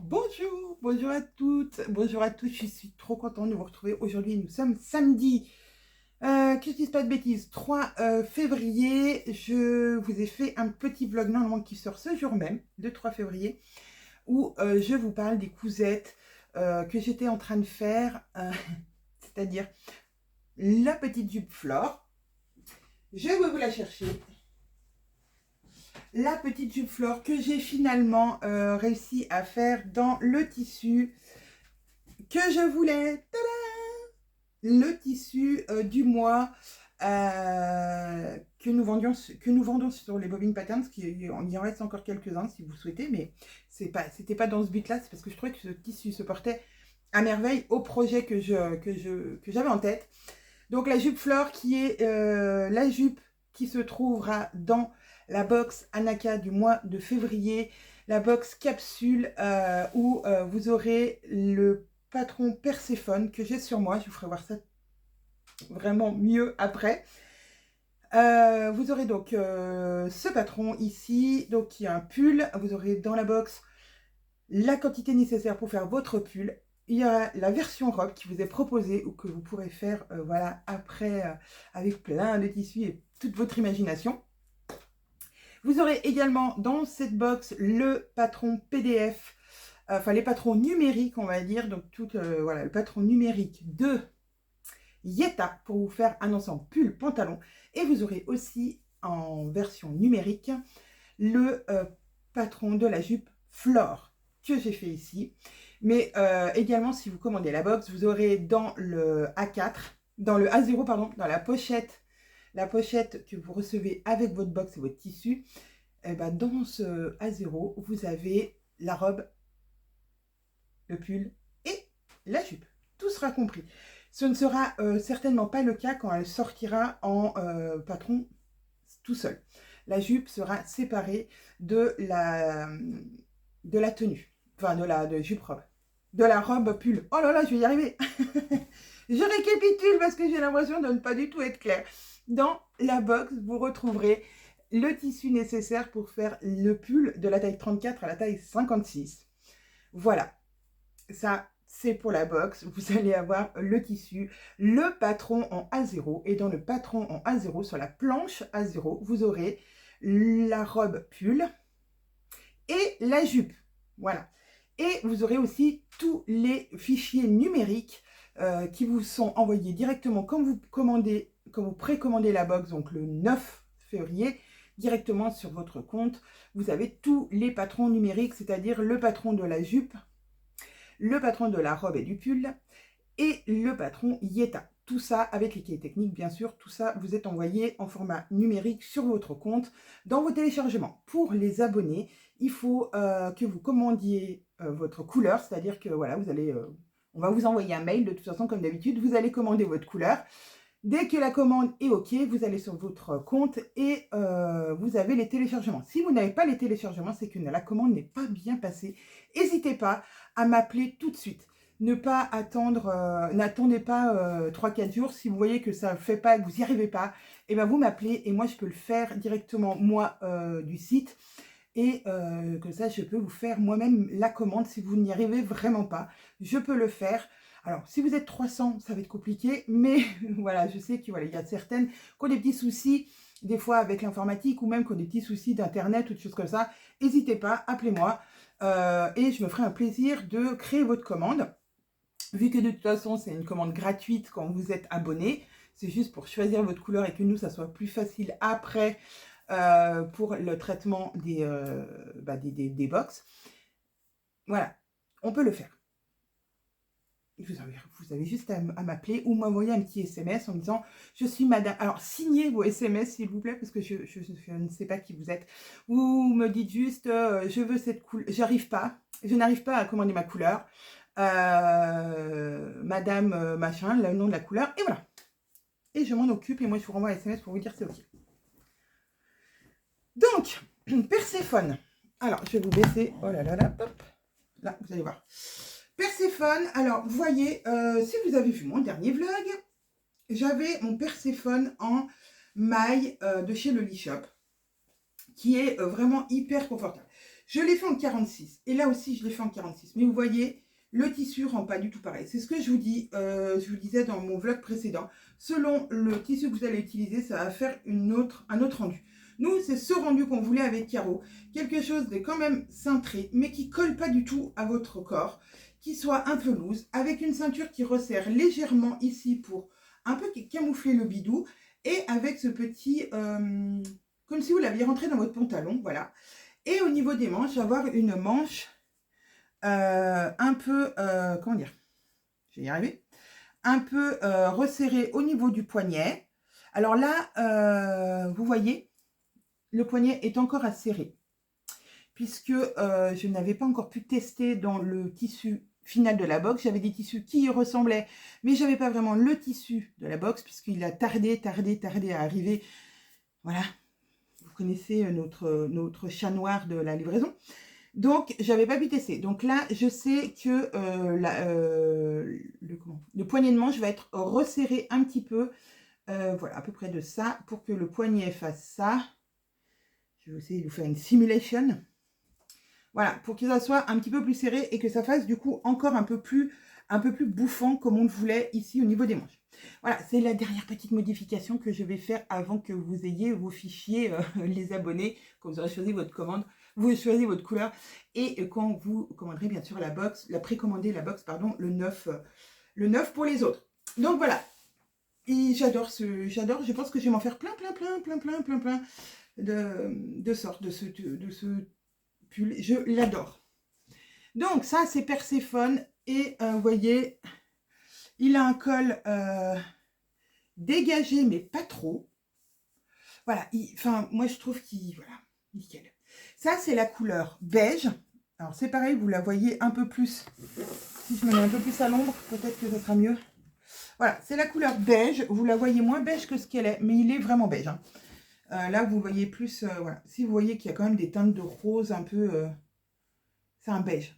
Bonjour à toutes, bonjour à tous, je suis trop contente de vous retrouver aujourd'hui. Nous sommes samedi, que je dise pas de bêtises, 3 février. Je vous ai fait un petit vlog normalement qui sort ce jour même, le 3 février, où je vous parle des cousettes que j'étais en train de faire, c'est-à-dire la petite jupe Flore. Je vais vous la chercher. La petite jupe Flore que j'ai finalement réussi à faire dans le tissu que je voulais. Tada! Le tissu du mois que nous vendons sur les Bobine Patterns. Il en reste encore quelques-uns si vous souhaitez, mais c'était pas dans ce but-là. C'est parce que je trouvais que ce tissu se portait à merveille au projet que j'avais en tête. Donc la jupe Flore qui est la jupe qui se trouvera dans la box Anaka du mois de février, la box capsule où vous aurez le patron Perséphone que j'ai sur moi. Je vous ferai voir ça vraiment mieux après. Vous aurez donc ce patron ici, donc qui est un pull. Vous aurez dans la box la quantité nécessaire pour faire votre pull. Il y a la version robe qui vous est proposée ou que vous pourrez faire voilà, après avec plein de tissus et toute votre imagination. Vous aurez également dans cette box le patron PDF, enfin les patrons numériques on va dire, donc tout voilà, le patron numérique de Yeta pour vous faire un ensemble pull pantalon. Et vous aurez aussi en version numérique le patron de la jupe Flore que j'ai fait ici. Mais également, si vous commandez la box, vous aurez dans le A4, dans le A0, pardon, dans la pochette que vous recevez avec votre box et votre tissu, et ben dans ce A0, vous avez la robe, le pull et la jupe. Tout sera compris. Ce ne sera certainement pas le cas quand elle sortira en patron tout seul. La jupe sera séparée de la tenue. Enfin, de la jupe robe. De la robe pull. Oh là là, je vais y arriver. Je récapitule parce que j'ai l'impression de ne pas du tout être claire. Dans la box, vous retrouverez le tissu nécessaire pour faire le pull de la taille 34 à la taille 56. Voilà. Ça, c'est pour la box. Vous allez avoir le tissu, le patron en A0. Et dans le patron en A0, sur la planche A0, vous aurez la robe pull et la jupe. Voilà. Et vous aurez aussi tous les fichiers numériques qui vous sont envoyés directement quand vous précommandez la box, donc le 9 février, directement sur votre compte. Vous avez tous les patrons numériques, c'est-à-dire le patron de la jupe, le patron de la robe et du pull et le patron Yeta. Tout ça avec les cahiers techniques, bien sûr, tout ça vous est envoyé en format numérique sur votre compte dans vos téléchargements. Pour les abonnés, il faut que vous commandiez votre couleur, c'est-à-dire que voilà, on va vous envoyer un mail de toute façon comme d'habitude, vous allez commander votre couleur. Dès que la commande est OK, vous allez sur votre compte et vous avez les téléchargements. Si vous n'avez pas les téléchargements, c'est que la commande n'est pas bien passée. N'hésitez pas à m'appeler tout de suite. Ne pas attendre, n'attendez pas 3-4 jours. Si vous voyez que ça ne fait pas, que vous n'y arrivez pas, et ben vous m'appelez et moi je peux le faire directement moi du site. Et comme ça, je peux vous faire moi-même la commande si vous n'y arrivez vraiment pas. Je peux le faire. Alors, si vous êtes 300, ça va être compliqué, mais voilà, je sais qu'il voilà, y a certaines qui ont des petits soucis, des fois avec l'informatique, ou même qui ont des petits soucis d'internet ou de choses comme ça. N'hésitez pas, appelez-moi et je me ferai un plaisir de créer votre commande. Vu que de toute façon, c'est une commande gratuite quand vous êtes abonné, c'est juste pour choisir votre couleur et que nous, ça soit plus facile après pour le traitement des box. Voilà, on peut le faire. Vous avez juste à m'appeler ou m'envoyer un petit SMS en me disant « Je suis madame ». Alors, signez vos SMS, s'il vous plaît, parce que je ne sais pas qui vous êtes. Vous me dites juste « Je veux cette couleur ». Je n'arrive pas à commander ma couleur. Madame machin, le nom de la couleur, et voilà. Et je m'en occupe, et moi, je vous renvoie un SMS pour vous dire « C'est OK ». Donc, Perséphone. Alors, je vais vous baisser. Oh là là là, hop. Là, vous allez voir. Perséphone, alors vous voyez, si vous avez vu mon dernier vlog, j'avais mon Perséphone en maille de chez Loli Shop, qui est vraiment hyper confortable. Je l'ai fait en 46. Et là aussi, je l'ai fait en 46. Mais vous voyez, le tissu rend pas du tout pareil. C'est ce que je vous dis, je vous disais dans mon vlog précédent. Selon le tissu que vous allez utiliser, ça va faire un autre rendu. Nous, c'est ce rendu qu'on voulait avec Caro. Quelque chose de quand même cintré, mais qui colle pas du tout à votre corps. Qui soit un peu loose, avec une ceinture qui resserre légèrement ici pour un peu camoufler le bidou. Et avec ce petit, comme si vous l'aviez rentré dans votre pantalon, voilà. Et au niveau des manches, avoir une manche un peu, comment dire, je vais y arriver, un peu resserrée au niveau du poignet. Alors là, vous voyez, le poignet est encore à serrer, puisque je n'avais pas encore pu tester dans le tissu final de la box. J'avais des tissus qui y ressemblaient, mais je n'avais pas vraiment le tissu de la box, puisqu'il a tardé à arriver. Voilà, vous connaissez notre chat noir de la livraison. Donc, j'avais pas pu tester. Donc là, je sais que le poignet de manche va être resserré un petit peu. Voilà, à peu près de ça, pour que le poignet fasse ça. Je vais essayer de vous faire une simulation. Voilà, pour que ça soit un petit peu plus serré et que ça fasse du coup encore un peu plus bouffant comme on le voulait ici au niveau des manches. Voilà, c'est la dernière petite modification que je vais faire avant que vous ayez vos fichiers, les abonnés, quand vous aurez choisi votre commande, vous choisissez votre couleur et quand vous commanderez bien sûr la box, précommander la box, pardon, le 9 pour les autres. Donc voilà, et j'adore, je pense que je vais m'en faire plein de sortes de ce pull, je l'adore. Donc ça c'est Perséphone et vous voyez, il a un col dégagé mais pas trop. Voilà, enfin moi je trouve qu'il, voilà, nickel. Ça c'est la couleur beige. Alors c'est pareil, vous la voyez un peu plus. Si je me mets un peu plus à l'ombre, peut-être que ça sera mieux. Voilà, c'est la couleur beige. Vous la voyez moins beige que ce qu'elle est, mais il est vraiment beige. Hein. Là, vous voyez plus, voilà. Si vous voyez qu'il y a quand même des teintes de rose un peu, c'est un beige.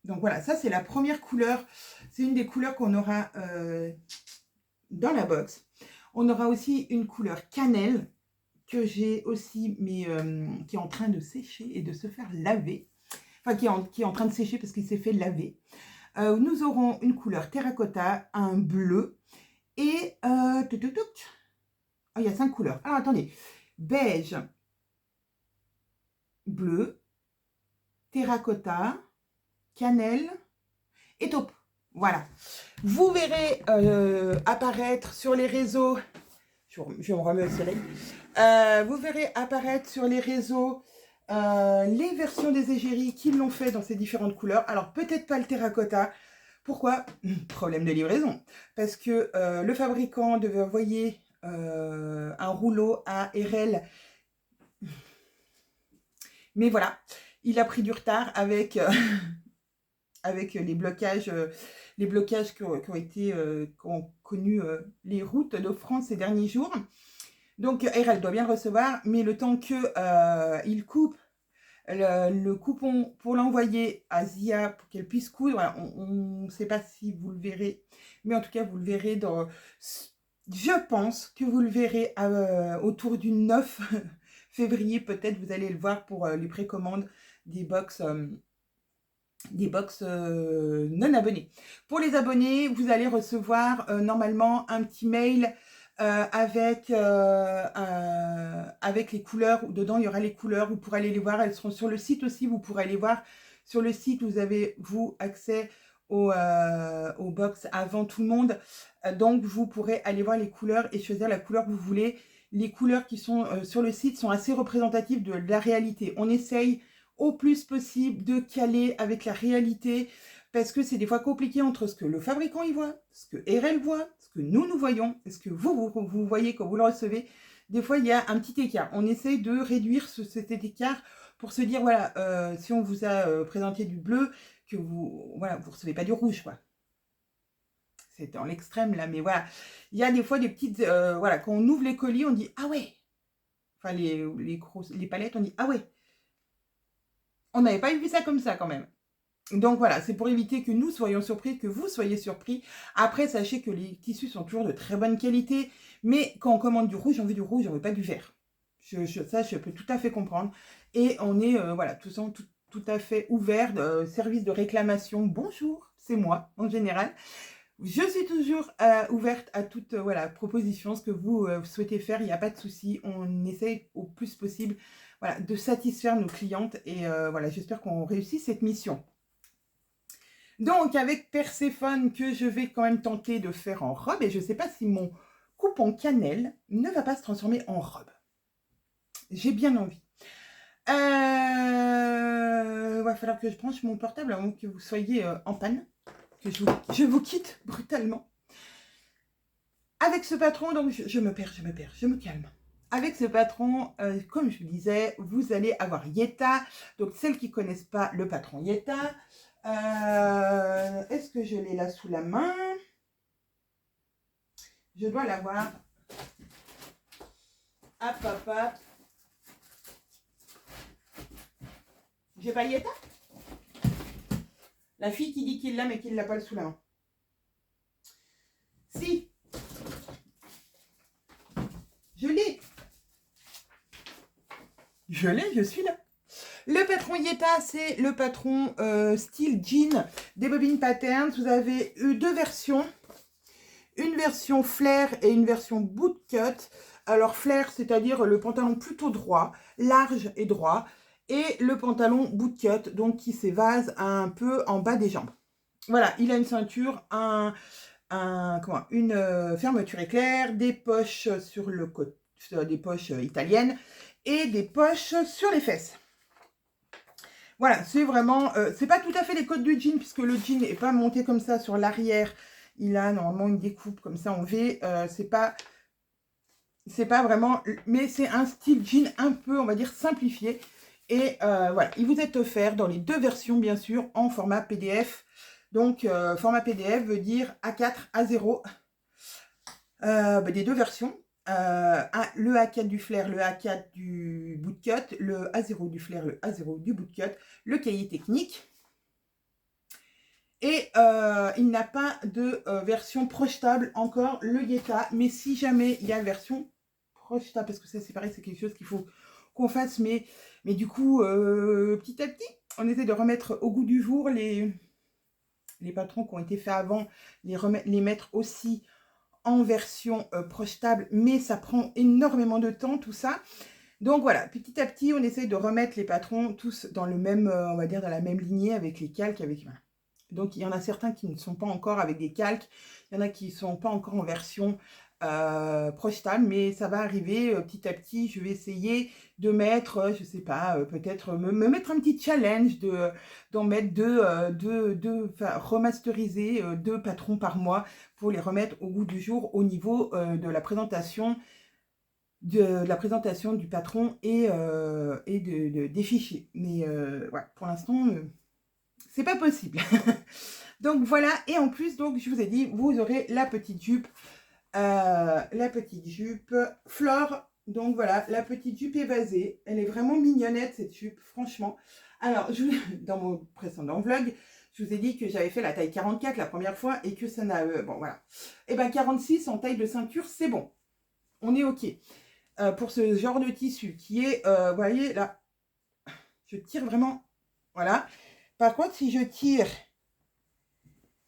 Donc voilà, ça c'est la première couleur. C'est une des couleurs qu'on aura dans la box. On aura aussi une couleur cannelle que j'ai aussi, mais qui est en train de sécher et de se faire laver. Enfin, qui est en train de sécher parce qu'il s'est fait laver. Nous aurons une couleur terracotta, un bleu et oh, il y a 5 couleurs. Alors attendez, beige, bleu, terracotta, cannelle et taupe. Voilà. Vous verrez apparaître sur les réseaux. Je me remets au soleil. Vous verrez apparaître sur les réseaux les versions des égéries qui l'ont fait dans ces différentes couleurs. Alors peut-être pas le terracotta. Pourquoi? Problème de livraison. Parce que le fabricant devait envoyer un rouleau à RL. Mais voilà, il a pris du retard avec, avec les blocages qui ont connu les routes de France ces derniers jours. Donc RL doit bien le recevoir, mais le temps qu'il coupe le coupon pour l'envoyer à Zia pour qu'elle puisse coudre, voilà, on ne sait pas si vous le verrez, mais en tout cas vous le verrez dans... Je pense que vous le verrez autour du 9 février, peut-être vous allez le voir pour les précommandes des box non abonnés. Pour les abonnés, vous allez recevoir normalement un petit mail avec les couleurs. Dedans, il y aura les couleurs. Vous pourrez aller les voir. Elles seront sur le site aussi. Vous pourrez aller voir sur le site. Vous avez, vous, accès aux box avant tout le monde. Donc, vous pourrez aller voir les couleurs et choisir la couleur que vous voulez. Les couleurs qui sont sur le site sont assez représentatives de la réalité. On essaye au plus possible de caler avec la réalité parce que c'est des fois compliqué entre ce que le fabricant y voit, ce que RL voit, ce que nous voyons, et ce que vous voyez quand vous le recevez. Des fois, il y a un petit écart. On essaye de réduire cet écart pour se dire, voilà, si on vous a présenté du bleu, que vous recevez pas du rouge, quoi. C'est dans l'extrême, là, mais voilà. Il y a des fois des petites... voilà, quand on ouvre les colis, on dit, ah ouais. Enfin, les palettes, on dit, ah ouais. On n'avait pas vu ça comme ça, quand même. Donc voilà, c'est pour éviter que nous soyons surpris, que vous soyez surpris. Après, sachez que les tissus sont toujours de très bonne qualité. Mais quand on commande du rouge, on veut du rouge, on veut pas du vert. Ça, je peux tout à fait comprendre. Et on est, voilà, tout tout à fait ouvert, service de réclamation, bonjour, c'est moi en général. Je suis toujours ouverte à toute voilà, proposition, ce que vous souhaitez faire, il n'y a pas de souci. On essaye au plus possible voilà, de satisfaire nos clientes et voilà, j'espère qu'on réussit cette mission. Donc, avec Perséphone, que je vais quand même tenter de faire en robe, et je ne sais pas si mon coupe en cannelle ne va pas se transformer en robe. J'ai bien envie. Va falloir que je branche mon portable avant que vous soyez en panne, que je vous quitte brutalement. Avec ce patron, donc je me perds, je me calme. Avec ce patron, comme je vous disais, vous allez avoir Yeta. Donc, celles qui ne connaissent pas le patron Yeta, est-ce que je l'ai là sous la main? Je dois l'avoir. Hop, hop, hop. J'ai pas Yeta? La fille qui dit qu'il l'a mais qu'il ne l'a pas sous la main. Si. Je l'ai. Je l'ai, je suis là. Le patron Yeta, c'est le patron style jean des Bobine Patterns. Vous avez eu deux versions. Une version flair et une version bootcut. Alors flair, c'est-à-dire le pantalon plutôt droit, large et droit. Et le pantalon bootcut, donc qui s'évase un peu en bas des jambes. Voilà, il a une ceinture, une fermeture éclair, des poches sur le côté, des poches italiennes et des poches sur les fesses. Voilà, c'est vraiment, c'est pas tout à fait les côtes du jean puisque le jean n'est pas monté comme ça sur l'arrière. Il a normalement une découpe comme ça en V. C'est pas vraiment, mais c'est un style jean un peu, on va dire, simplifié. Et voilà, il vous est offert dans les deux versions, bien sûr, en format PDF. Donc, format PDF veut dire A4, A0, des deux versions. Le A4 du flair, le A4 du bootcut, le A0 du flair, le A0 du bootcut, le cahier technique. Et il n'a pas de version projetable encore, le Yeta. Mais si jamais il y a une version projetable, parce que ça c'est pareil, c'est quelque chose qu'il faut qu'on fasse. Mais du coup, petit à petit, on essaie de remettre au goût du jour les patrons qui ont été faits avant, les mettre aussi en version projetable. Mais ça prend énormément de temps, tout ça. Donc voilà, petit à petit, on essaie de remettre les patrons tous dans le même, on va dire, dans la même lignée avec les calques, avec... Voilà. Donc, il y en a certains qui ne sont pas encore avec des calques. Il y en a qui ne sont pas encore en version projetable. Mais ça va arriver petit à petit. Je vais essayer de mettre, je ne sais pas, peut-être me mettre un petit challenge d'en mettre remasteriser 2 patrons par mois pour les remettre au goût du jour au niveau de la présentation du patron et des fichiers. Mais ouais, pour l'instant... c'est pas possible. Donc voilà, et en plus, donc je vous ai dit, vous aurez la petite jupe Flore. Donc voilà, la petite jupe évasée. Elle est vraiment mignonnette cette jupe, franchement. Alors, dans mon précédent vlog, je vous ai dit que j'avais fait la taille 44 la première fois et que ça n'a... bon voilà. Et ben 46 en taille de ceinture, c'est bon. On est OK. Pour ce genre de tissu qui est, vous voyez là, je tire vraiment, voilà. Par contre, si je tire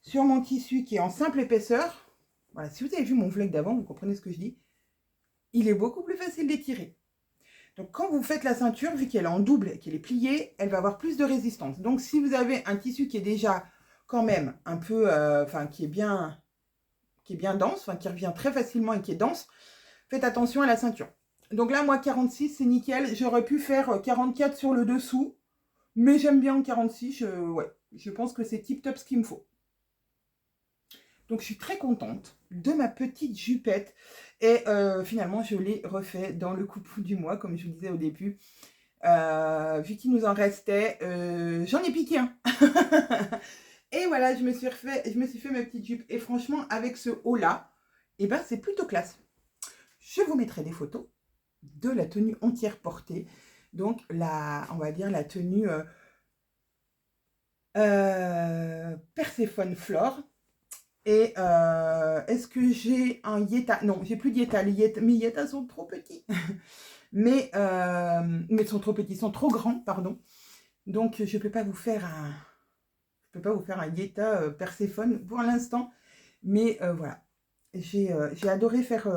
sur mon tissu qui est en simple épaisseur, voilà, si vous avez vu mon vlog d'avant, vous comprenez ce que je dis, il est beaucoup plus facile d'étirer. Donc, quand vous faites la ceinture, vu qu'elle est en double et qu'elle est pliée, elle va avoir plus de résistance. Donc, si vous avez un tissu qui est déjà quand même un peu, qui est bien dense, qui revient très facilement et qui est dense, faites attention à la ceinture. Donc là, moi, 46, c'est nickel. J'aurais pu faire 44 sur le dessous. Mais j'aime bien en 46, ouais, je pense que c'est tip top ce qu'il me faut. Donc je suis très contente de ma petite jupette. Et finalement, je l'ai refait dans le coucou du mois, comme je vous disais au début. Vu qu'il nous en restait, j'en ai piqué un. Et voilà, je me suis fait ma petite jupe. Et franchement, avec ce haut-là, eh ben, c'est plutôt classe. Je vous mettrai des photos de la tenue entière portée. Donc, on va dire la tenue Perséphone Flore. Et est-ce que j'ai un Yeta? Non, j'ai plus de Yeta. Mes Yetas sont trop petits. mais sont trop petits, sont trop grands, pardon. Donc, je ne peux pas vous faire un Yeta Perséphone pour l'instant. Mais voilà, j'ai adoré faire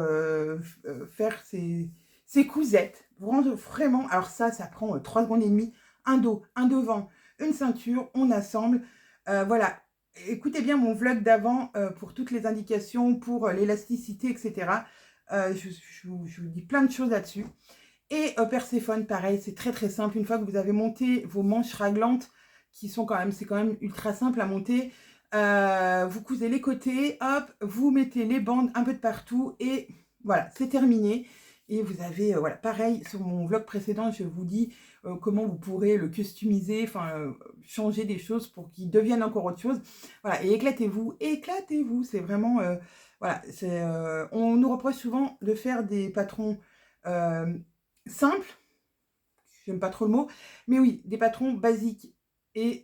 ces cousettes. Vraiment, alors ça prend 3 secondes et demie. Un dos, un devant, une ceinture, on assemble. Voilà, écoutez bien mon vlog d'avant pour toutes les indications, pour l'élasticité, etc. Je vous dis plein de choses là-dessus. Et Perséphone, pareil, c'est très très simple. Une fois que vous avez monté vos manches raglantes, c'est quand même ultra simple à monter, vous cousez les côtés, hop, vous mettez les bandes un peu de partout et voilà, c'est terminé. Et vous avez, voilà, pareil, sur mon vlog précédent, je vous dis comment vous pourrez le customiser, enfin, changer des choses pour qu'il devienne encore autre chose. Voilà, et éclatez-vous, éclatez-vous, c'est vraiment, voilà, on nous reproche souvent de faire des patrons simples, j'aime pas trop le mot, mais oui, des patrons basiques, et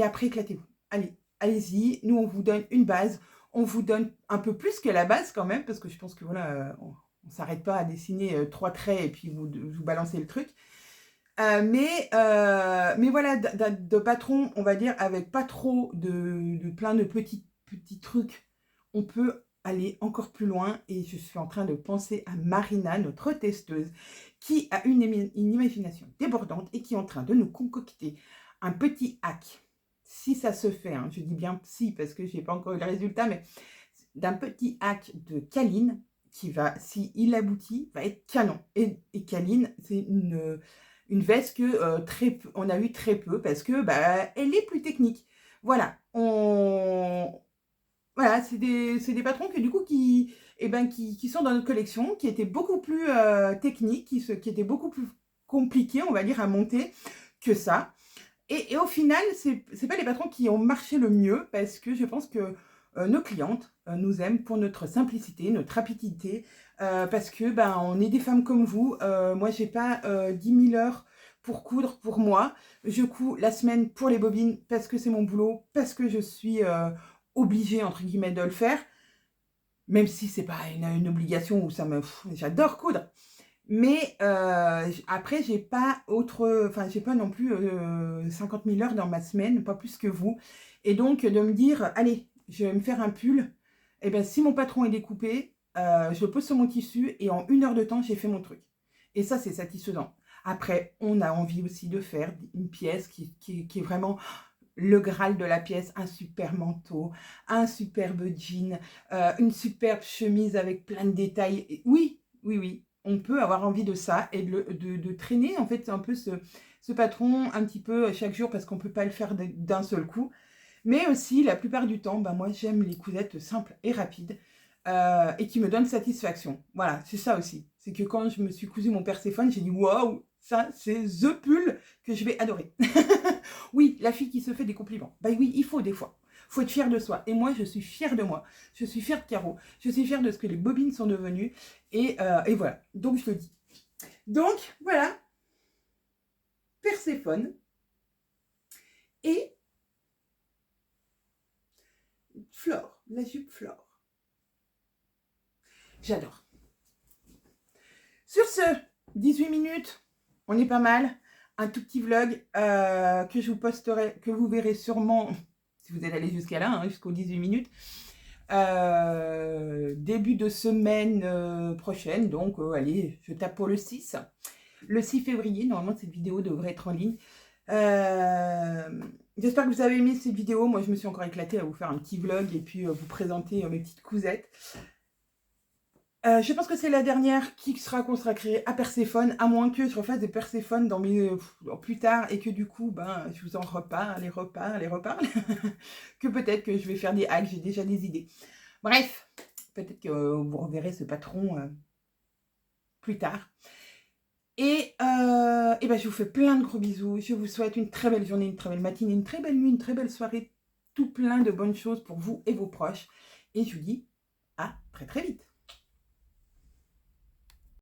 après éclatez-vous. Allez, allez-y, nous on vous donne une base, on vous donne un peu plus que la base quand même, parce que je pense que voilà, on s'arrête pas à dessiner 3 traits et puis vous balancez le truc. Mais voilà, de patrons, on va dire, avec pas trop de plein de petits trucs, on peut aller encore plus loin. Et je suis en train de penser à Marina, notre testeuse, qui a une imagination débordante et qui est en train de nous concocter un petit hack. Si ça se fait, hein, je dis bien si parce que je n'ai pas encore eu le résultat, mais d'un petit hack de Kaline qui va, s'il aboutit, va être canon. Et Kaline, c'est une veste que on a eu très peu parce que elle est plus technique. Voilà, voilà, c'est des patrons que du coup qui sont dans notre collection, qui étaient beaucoup plus techniques, qui étaient beaucoup plus compliqués, on va dire, à monter que ça. Et au final, c'est pas les patrons qui ont marché le mieux parce que je pense que nos clientes nous aiment pour notre simplicité, notre rapidité, parce que on est des femmes comme vous. Moi, j'ai pas 10 000 heures pour coudre pour moi. Je couds la semaine pour les bobines parce que c'est mon boulot, parce que je suis obligée, entre guillemets, de le faire. Même si c'est pas une obligation où j'adore coudre. Mais après, j'ai pas non plus 50 000 heures dans ma semaine, pas plus que vous. Et donc, de me dire, allez, je vais me faire un pull. Et bien, si mon patron est découpé, je le pose sur mon tissu et en 1 heure de temps, j'ai fait mon truc. Et ça, c'est satisfaisant. Après, on a envie aussi de faire une pièce qui est vraiment le Graal de la pièce, un super manteau, un superbe jean, une superbe chemise avec plein de détails. Et oui, on peut avoir envie de ça et de traîner en fait un peu ce patron un petit peu chaque jour parce qu'on ne peut pas le faire d'un seul coup. Mais aussi, la plupart du temps, moi j'aime les cousettes simples et rapides et qui me donnent satisfaction. Voilà, c'est ça aussi. C'est que quand je me suis cousu mon Perséphone, j'ai dit waouh, ça c'est the pull que je vais adorer. Oui, la fille qui se fait des compliments. Oui, il faut des fois. Il faut être fier de soi. Et moi, je suis fière de moi. Je suis fière de Caro. Je suis fière de ce que les bobines sont devenues. Et voilà. Donc, je le dis. Donc, voilà. Perséphone. Et Flore. La jupe Flore. J'adore. Sur ce, 18 minutes. On est pas mal. Un tout petit vlog que je vous posterai, que vous verrez sûrement, si vous êtes allé jusqu'à là, hein, jusqu'aux 18 minutes. Début de semaine prochaine, donc allez, je tape pour le 6. Le 6 février, normalement cette vidéo devrait être en ligne. J'espère que vous avez aimé cette vidéo. Moi je me suis encore éclatée à vous faire un petit vlog et puis vous présenter mes petites cousettes. Je pense que c'est la dernière qui sera consacrée à Perséphone, à moins que je refasse des Perséphones plus tard et que du coup, je vous en reparle, que peut-être que je vais faire des hacks, j'ai déjà des idées. Bref, peut-être que vous reverrez ce patron plus tard. Et je vous fais plein de gros bisous. Je vous souhaite une très belle journée, une très belle matinée, une très belle nuit, une très belle soirée. Tout plein de bonnes choses pour vous et vos proches. Et je vous dis à très très vite.